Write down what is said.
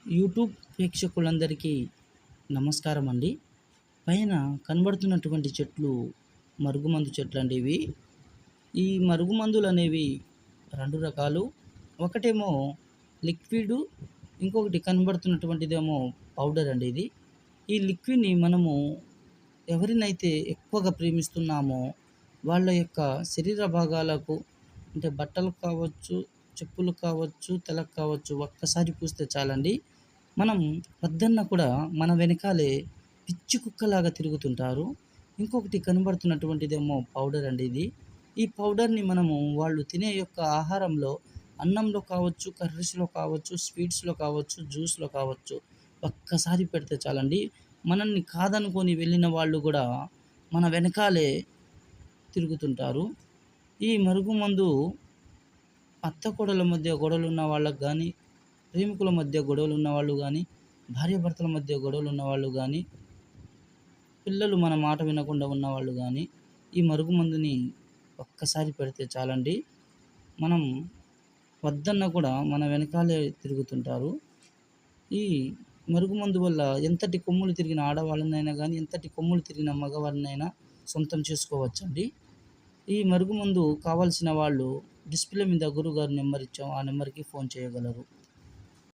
YouTube ప్రేక్షకులందరికీ నమస్కారం అండి. పైన కనబడుతున్నటువంటి చెట్లు మరుగుమందు చెట్లండి ఇవి. ఈ మరుగుమందులనేవి 2 రకాలు. ఒకటేమో లిక్విడు, ఇంకొకటి కనబడుతున్నటువంటిదేమో పౌడర్ అండి ఇది. ఈ లిక్విడ్‌ని మనము ఎవరినైతే ఎక్కువగా ప్రేమిస్తున్నామో వాళ్ళ యొక్క శరీర భాగాలకు అంటే బట్టలకు కావచ్చు, చెప్పులకు కావచ్చు, తలకు కావచ్చు ఒక్కసారి పూస్తే చాలండి. మనం వద్దన్నా కూడా మన వెనకాలే పిచ్చి కుక్కలాగా తిరుగుతుంటారు. ఇంకొకటి కనబడుతున్నటువంటిదేమో పౌడర్ అండి ఇది. ఈ పౌడర్‌ని మనము వాళ్ళు తినే యొక్క ఆహారంలో అన్నంలో కావచ్చు, కర్రీస్‌లో కావచ్చు, స్వీట్స్‌లో కావచ్చు, జ్యూస్‌లో కావచ్చు ఒక్కసారి పెడితే చాలండి. మనల్ని కాదనుకోని వెళ్ళిన వాళ్ళు గూడా మన వెనకాలే తిరుగుతుంటారు. ఈ మరుగుమందు అత్త కోడళ్ళ మధ్య గొడవలున్న వాళ్ళకి గానీ, ప్రేమికుల మధ్య గొడవలున్న వాళ్ళు గానీ, భార్యాభర్తల మధ్య గొడవలున్న వాళ్ళు గానీ, పిల్లలు మన మాట వినకుండా ఉన్నవాళ్ళు గానీ, ఈ మరుగుమందుని ఒక్కసారి పెడితే చాలండి. మనం వద్దన్నా కూడా మన వెనకాలే తిరుగుతుంటారు. ఈ మరుగుమందు వల్ల ఎంతటి కొమ్ములు తిరిగిన ఆడవాళ్ళనైనా గానీ, ఎంతటి కొమ్ములు తిరిగిన మగవారినైనా సొంతం చేసుకోవచ్చండి. ఈ మరుగుమందు కావాల్సిన వాళ్ళు డిస్‌ప్లే మీద గురువుగారి నెంబర్ ఇచ్చాం. ఆ నెంబర్‌కి ఫోన్ చేయగలరు.